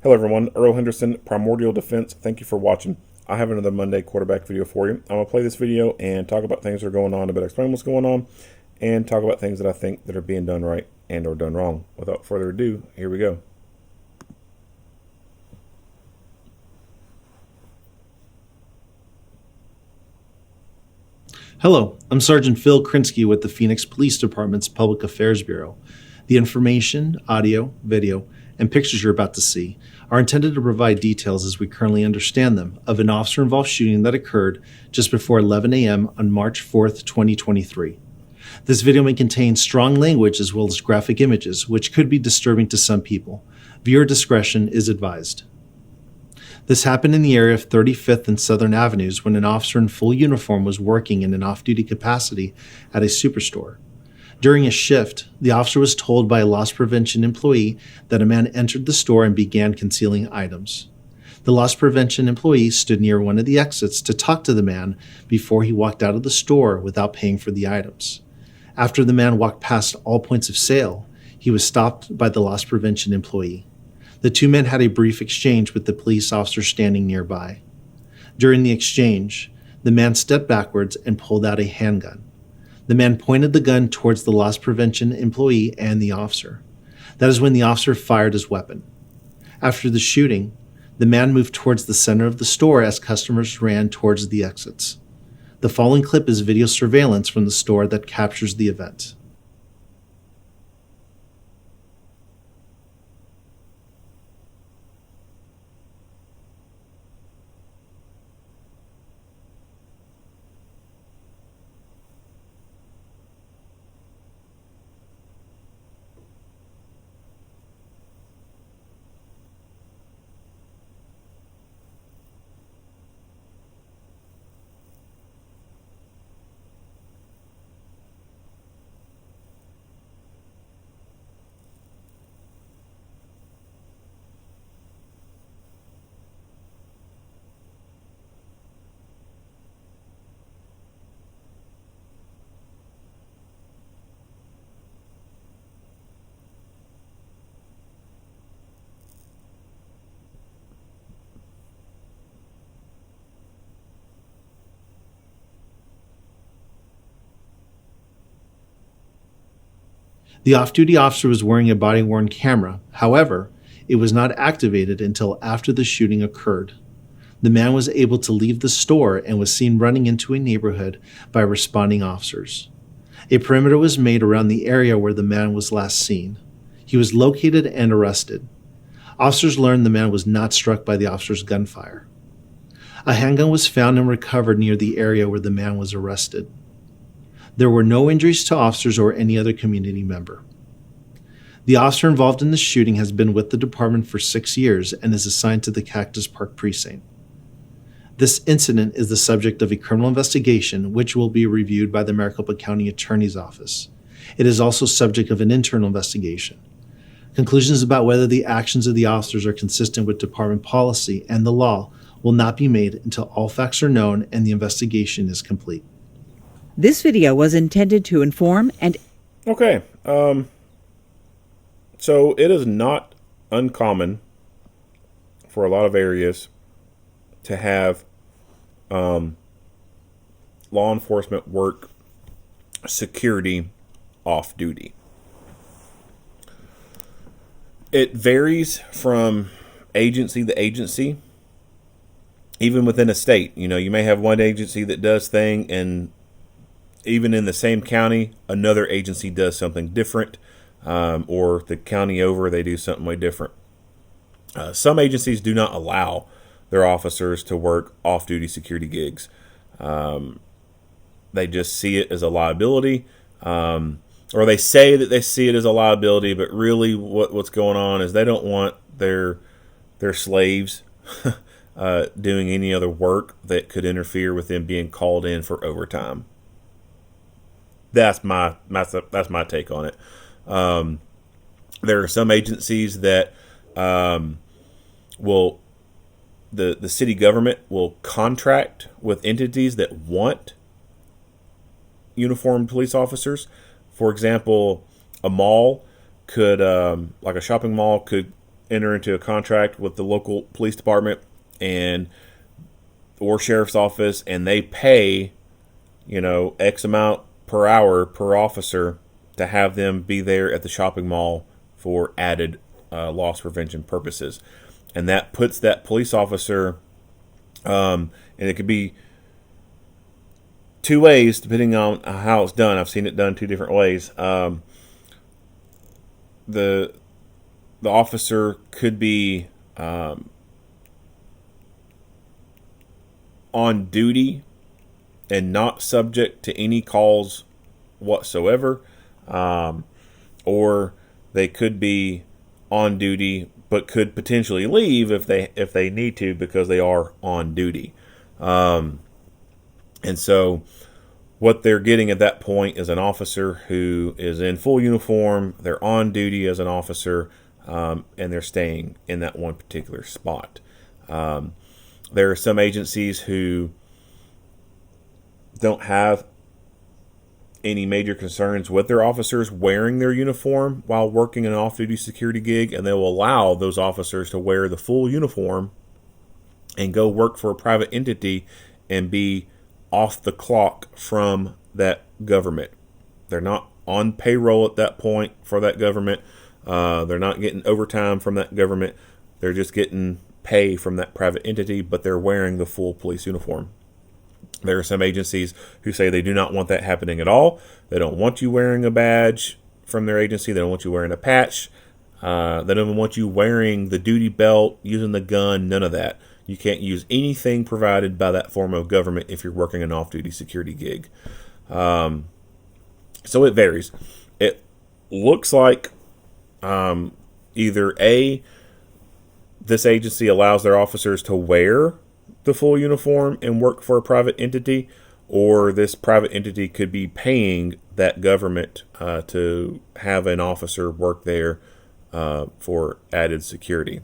Hello everyone, Earl Henderson, Primordial Defense. Thank you for watching. I have another Monday quarterback video for you. I'm going to play this video and talk about things that are going on, a bit explain what's going on, and talk about things that I think that are being done right and or done wrong. Without further ado, here we go. Hello, I'm Sergeant Phil Krinsky with the Phoenix Police Department's Public Affairs Bureau. The information, audio, video, and pictures you're about to see are intended to provide details as we currently understand them of an officer-involved shooting that occurred just before 11 a.m. on March 4th, 2023. This video may contain strong language as well as graphic images, which could be disturbing to some people. Viewer discretion is advised. This happened in the area of 35th and Southern Avenues when an officer in full uniform was working in an off-duty capacity at a superstore. During a shift, the officer was told by a loss prevention employee that a man entered the store and began concealing items. The loss prevention employee stood near one of the exits to talk to the man before he walked out of the store without paying for the items. After the man walked past all points of sale, he was stopped by the loss prevention employee. The two men had a brief exchange with the police officer standing nearby. During the exchange, the man stepped backwards and pulled out a handgun. The man pointed the gun towards the loss prevention employee and the officer. That is when the officer fired his weapon. After the shooting, the man moved towards the center of the store as customers ran towards the exits. The following clip is video surveillance from the store that captures the event. The off-duty officer was wearing a body-worn camera. However, it was not activated until after the shooting occurred. The man was able to leave the store and was seen running into a neighborhood by responding officers. A perimeter was made around the area where the man was last seen. He was located and arrested. Officers learned the man was not struck by the officer's gunfire. A handgun was found and recovered near the area where the man was arrested. There were no injuries to officers or any other community member. The officer involved in the shooting has been with the department for 6 years and is assigned to the Cactus Park precinct. This incident is the subject of a criminal investigation, which will be reviewed by the Maricopa County Attorney's Office. It is also subject of an internal investigation. Conclusions about whether the actions of the officers are consistent with department policy and the law will not be made until all facts are known and the investigation is complete. This video was intended to inform and... Okay, so it is not uncommon for a lot of areas to have law enforcement work security off duty. It varies from agency to agency, even within a state. You know, you may have one agency that does thing, and even in the same county, another agency does something different, or the county over, they do something way different. Some agencies do not allow their officers to work off-duty security gigs. They just see it as a liability, or they say that they see it as a liability, but really what's going on is they don't want their slaves doing any other work that could interfere with them being called in for overtime. That's my take on it. There are some agencies that will the city government will contract with entities that want uniformed police officers. For example, a mall could, like a shopping mall, could enter into a contract with the local police department and or sheriff's office, and they pay, X amount per hour per officer to have them be there at the shopping mall for added loss prevention purposes. And that puts that police officer, and it could be two ways depending on how it's done. I've seen it done two different ways. The officer could be on duty and not subject to any calls whatsoever, or they could be on duty but could potentially leave if they need to because they are on duty. And so what they're getting at that point is an officer who is in full uniform, they're on duty as an officer, and they're staying in that one particular spot. There are some agencies who don't have any major concerns with their officers wearing their uniform while working an off-duty security gig, and they will allow those officers to wear the full uniform and go work for a private entity and be off the clock from that government. They're not on payroll at that point for that government. They're not getting overtime from that government. They're just getting pay from that private entity, but they're wearing the full police uniform. There are some agencies who say they do not want that happening at all. They don't want you wearing a badge from their agency. They don't want you wearing a patch. They don't even want you wearing the duty belt, using the gun, none of that. You can't use anything provided by that form of government if you're working an off-duty security gig. So it varies. It looks like either A, this agency allows their officers to wear the full uniform and work for a private entity, or this private entity could be paying that government to have an officer work there for added security.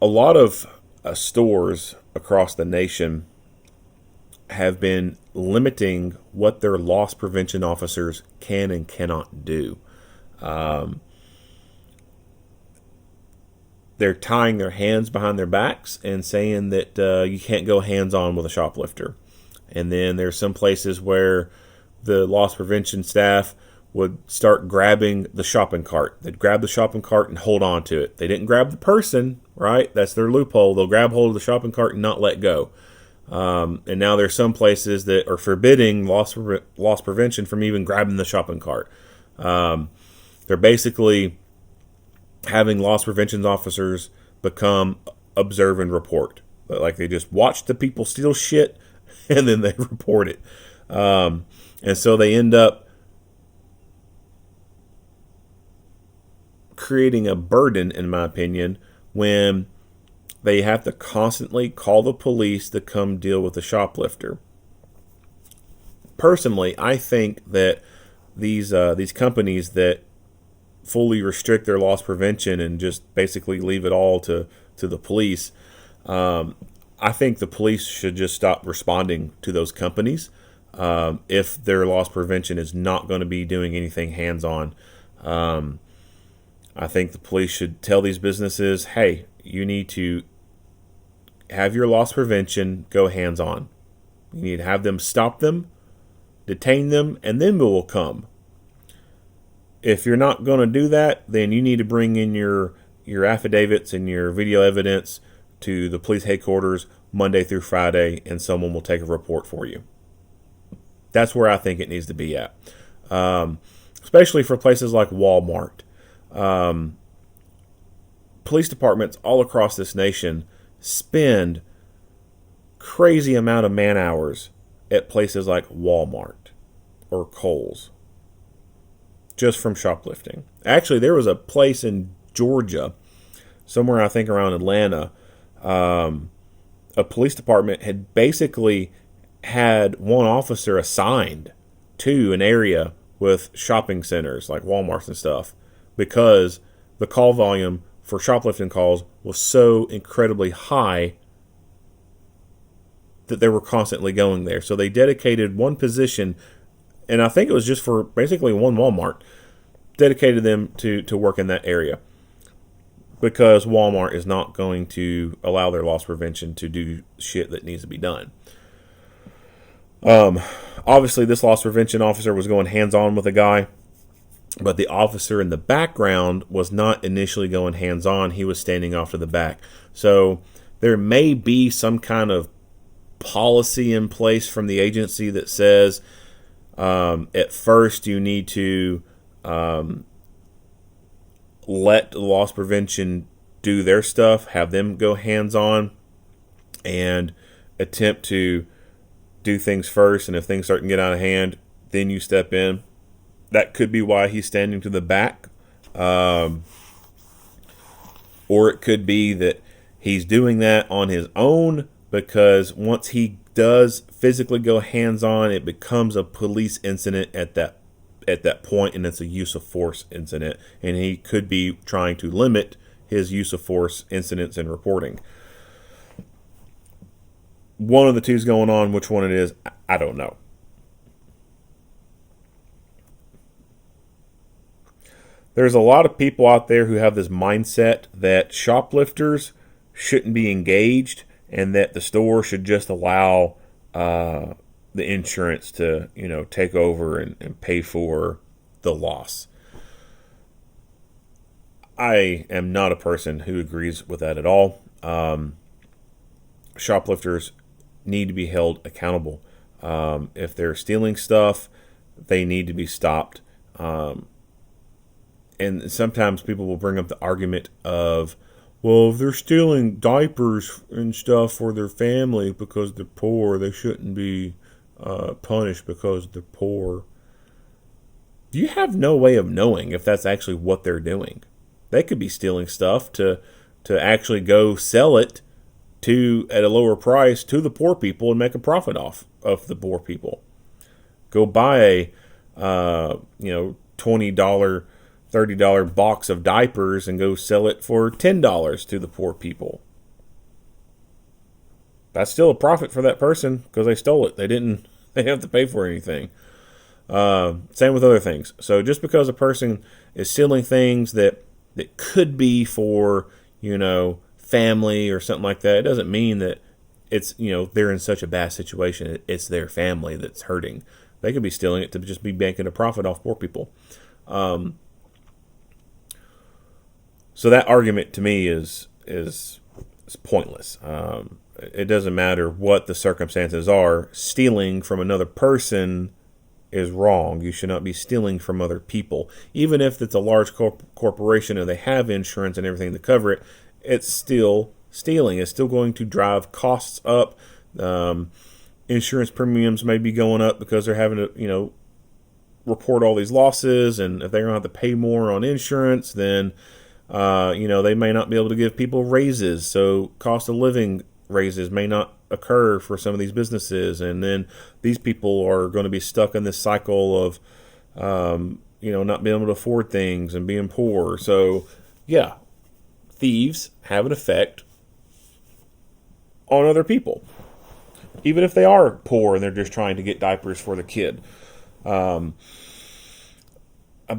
A lot of stores across the nation have been limiting what their loss prevention officers can and cannot do. They're tying their hands behind their backs and saying that you can't go hands-on with a shoplifter. And then there's some places where the loss prevention staff would start grabbing the shopping cart. They'd grab the shopping cart and hold on to it. They didn't grab the person, right? That's their loophole. They'll grab hold of the shopping cart and not let go. And now there's some places that are forbidding loss prevention from even grabbing the shopping cart. They're basically having loss prevention officers become observe and report. Like they just watch the people steal shit and then they report it. And so they end up creating a burden, in my opinion, when they have to constantly call the police to come deal with the shoplifter. Personally, I think that these companies that fully restrict their loss prevention and just basically leave it all to the police, I think the police should just stop responding to those companies if their loss prevention is not going to be doing anything hands-on. I think the police should tell these businesses, hey, you need to have your loss prevention go hands-on. You need to have them stop them, detain them, and then we will come. If you're not going to do that, then you need to bring in your affidavits and your video evidence to the police headquarters Monday through Friday, and someone will take a report for you. That's where I think it needs to be at. Especially for places like Walmart. Police departments all across this nation spend crazy amount of man hours at places like Walmart or Kohl's just from shoplifting. Actually, there was a place in Georgia, somewhere I think around Atlanta, a police department had basically had one officer assigned to an area with shopping centers like Walmarts and stuff because the call volume for shoplifting calls was so incredibly high that they were constantly going there. So they dedicated one position, and I think it was just for basically one Walmart, dedicated them to work in that area, because Walmart is not going to allow their loss prevention to do shit that needs to be done. Obviously, this loss prevention officer was going hands-on with a guy, but the officer in the background was not initially going hands-on. He was standing off to the back. So there may be some kind of policy in place from the agency that says at first you need to let loss prevention do their stuff, have them go hands-on and attempt to do things first, and if things start to get out of hand, then you step in. That could be why he's standing to the back. Or it could be that he's doing that on his own, because once he does physically go hands-on, it becomes a police incident at that point, and it's a use of force incident, and he could be trying to limit his use of force incidents and reporting. One of the two is going on. Which one it is, I don't know. There's a lot of people out there who have this mindset that shoplifters shouldn't be engaged, and that the store should just allow the insurance to, take over and pay for the loss. I am not a person who agrees with that at all. Shoplifters need to be held accountable. If they're stealing stuff, they need to be stopped. And sometimes people will bring up the argument of, well, if they're stealing diapers and stuff for their family because they're poor, they shouldn't be punished because they're poor. You have no way of knowing if that's actually what they're doing. They could be stealing stuff to actually go sell it at a lower price to the poor people and make a profit off of the poor people. Go buy a $20, $30 box of diapers and go sell it for $10 to the poor people. That's still a profit for that person because they stole it. They didn't have to pay for anything. Same with other things. So just because a person is stealing things that could be for, family or something like that, it doesn't mean that it's, they're in such a bad situation. It's their family that's hurting. They could be stealing it to just be banking a profit off poor people. So that argument to me is pointless. It doesn't matter what the circumstances are. Stealing from another person is wrong. You should not be stealing from other people. Even if it's a large corporation and they have insurance and everything to cover it, it's still stealing. It's still going to drive costs up. Insurance premiums may be going up because they're having to, report all these losses. And if they're going to have to pay more on insurance, then, they may not be able to give people raises. So cost of living raises may not occur for some of these businesses. And then these people are going to be stuck in this cycle of, not being able to afford things and being poor. So, yeah, thieves have an effect on other people, even if they are poor and they're just trying to get diapers for the kid. I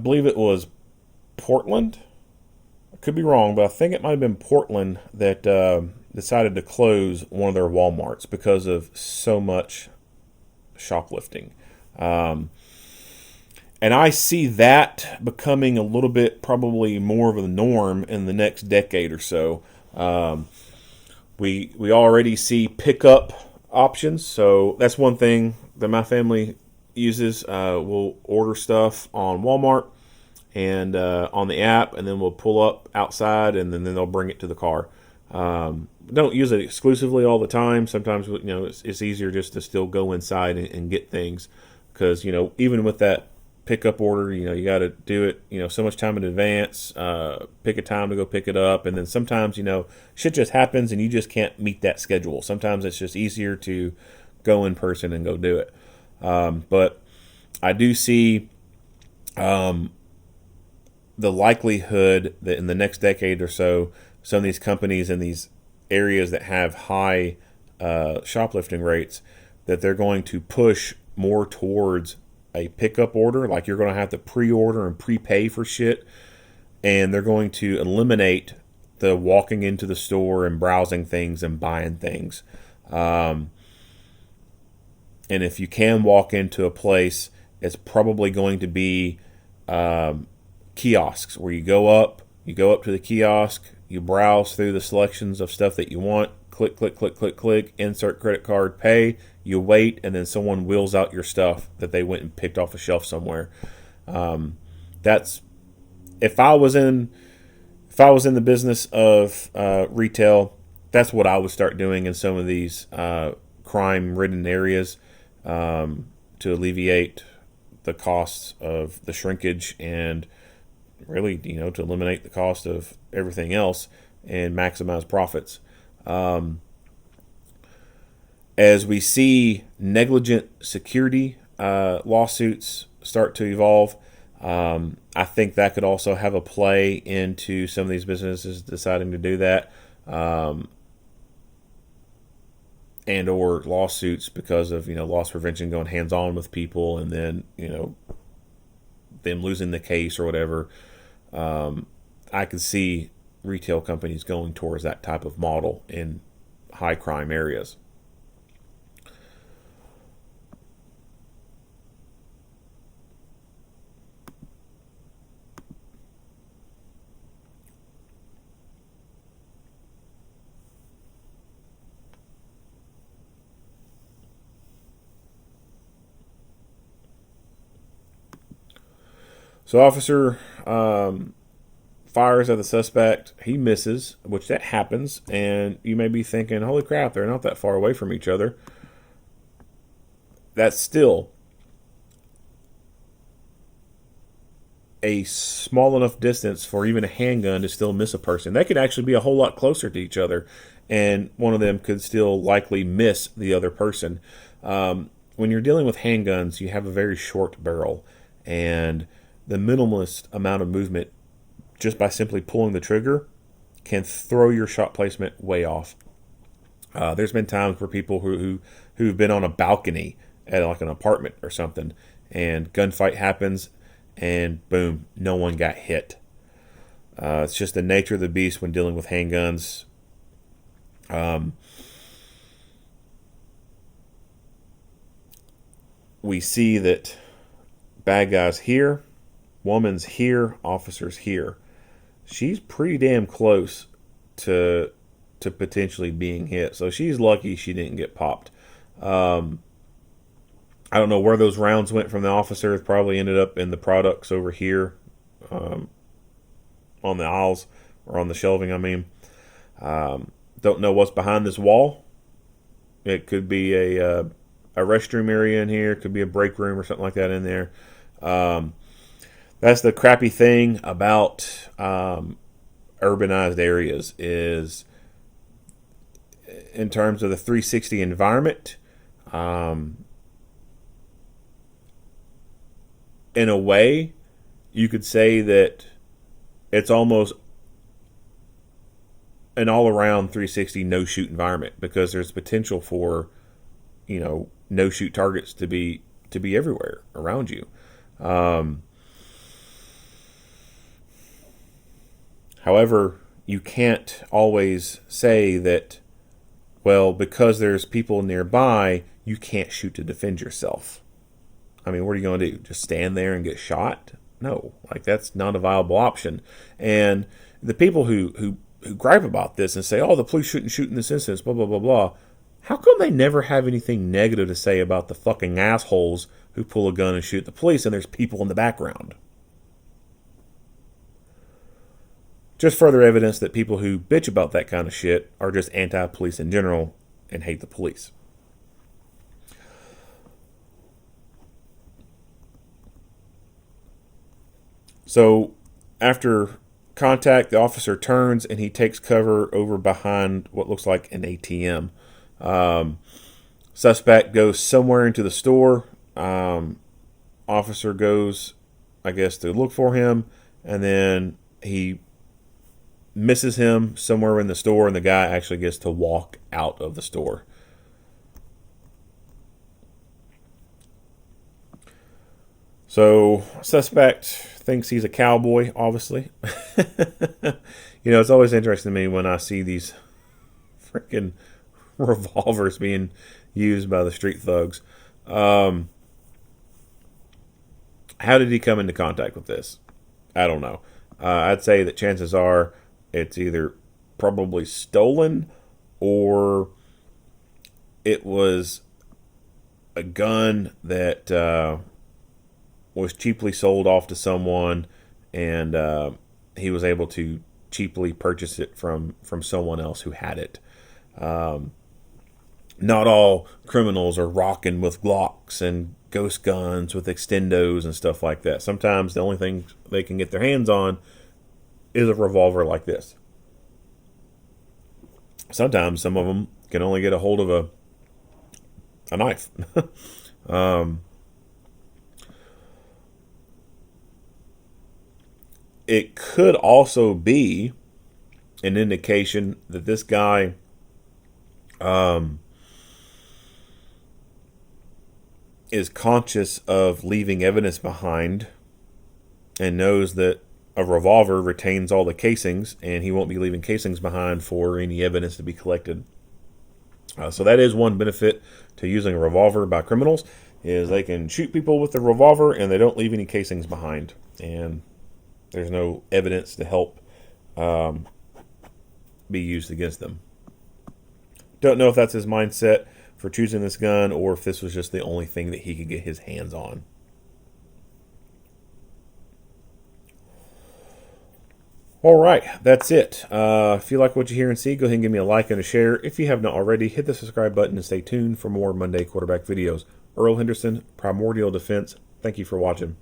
believe it was Portland. I could be wrong, but I think it might have been Portland that decided to close one of their Walmarts because of so much shoplifting. And I see that becoming a little bit probably more of a norm in the next decade or so. We already see pickup options, so that's one thing that my family uses. We'll order stuff on Walmart and on the app, and then we'll pull up outside, and then they'll bring it to the car. Don't use it exclusively all the time. Sometimes it's easier just to still go inside and get things, because even with that pickup order, you got to do it so much time in advance, pick a time to go pick it up, and then sometimes shit just happens and you just can't meet that schedule. Sometimes it's just easier to go in person and go do it. But I do see the likelihood that in the next decade or so, some of these companies in these areas that have high shoplifting rates, that they're going to push more towards a pickup order. Like, you're going to have to pre-order and prepay for shit, and they're going to eliminate the walking into the store and browsing things and buying things. And if you can walk into a place, it's probably going to be kiosks, where you go up to the kiosk, you browse through the selections of stuff that you want, click, click, click, click, click, insert credit card, pay, you wait, and then someone wheels out your stuff that they went and picked off a shelf somewhere. That's if I was in the business of retail, that's what I would start doing in some of these crime-ridden areas, to alleviate the costs of the shrinkage and really, to eliminate the cost of everything else and maximize profits. As we see negligent security lawsuits start to evolve, I think that could also have a play into some of these businesses deciding to do that, and or lawsuits because of loss prevention going hands-on with people, and then them losing the case or whatever. I could see retail companies going towards that type of model in high crime areas. So officer fires at the suspect. He misses, which that happens. And you may be thinking, holy crap, they're not that far away from each other. That's still a small enough distance for even a handgun to still miss a person. They could actually be a whole lot closer to each other, and one of them could still likely miss the other person. When you're dealing with handguns, you have a very short barrel, and the minimalist amount of movement just by simply pulling the trigger can throw your shot placement way off. There's been times where people who've been on a balcony at like an apartment or something, and gunfight happens, and boom, no one got hit. It's just the nature of the beast when dealing with handguns. We see that bad guys here, woman's here, officer's here. She's pretty damn close to potentially being hit. So she's lucky she didn't get popped. I don't know where those rounds went from the officer. It probably ended up in the products over here, on the aisles or on the shelving. I mean, don't know what's behind this wall. It could be a restroom area in here. It could be a break room or something like that in there. That's the crappy thing about urbanized areas, is in terms of the 360 environment. In a way, you could say that it's almost an all-around 360 no-shoot environment, because there's potential for, no-shoot targets to be everywhere around you. However, you can't always say that, well, because there's people nearby, you can't shoot to defend yourself. I mean, what are you going to do? Just stand there and get shot? No, that's not a viable option. And the people who gripe about this and say, oh, the police shouldn't shoot in this instance, blah, blah, blah, blah. How come they never have anything negative to say about the fucking assholes who pull a gun and shoot the police and there's people in the background? Just further evidence that people who bitch about that kind of shit are just anti-police in general and hate the police. So after contact, the officer turns and he takes cover over behind what looks like an ATM. Suspect goes somewhere into the store. Officer goes, I guess, to look for him, and then he misses him somewhere in the store, and the guy actually gets to walk out of the store. So, suspect thinks he's a cowboy, obviously. It's always interesting to me when I see these freaking revolvers being used by the street thugs. How did he come into contact with this? I don't know. I'd say that chances are it's either probably stolen or it was a gun that was cheaply sold off to someone, and he was able to cheaply purchase it from someone else who had it. Not all criminals are rocking with Glocks and ghost guns with extendos and stuff like that. Sometimes the only thing they can get their hands on is a revolver like this. Sometimes some of them can only get a hold of a knife. It could also be an indication that this guy is conscious of leaving evidence behind and knows that a revolver retains all the casings, and he won't be leaving casings behind for any evidence to be collected. So that is one benefit to using a revolver by criminals, is they can shoot people with the revolver and they don't leave any casings behind, and there's no evidence to help be used against them. Don't know if that's his mindset for choosing this gun or if this was just the only thing that he could get his hands on. All right, that's it. If you like what you hear and see, go ahead and give me a like and a share. If you have not already, hit the subscribe button and stay tuned for more Monday quarterback videos. Earl Henderson, Primordial Defense. Thank you for watching.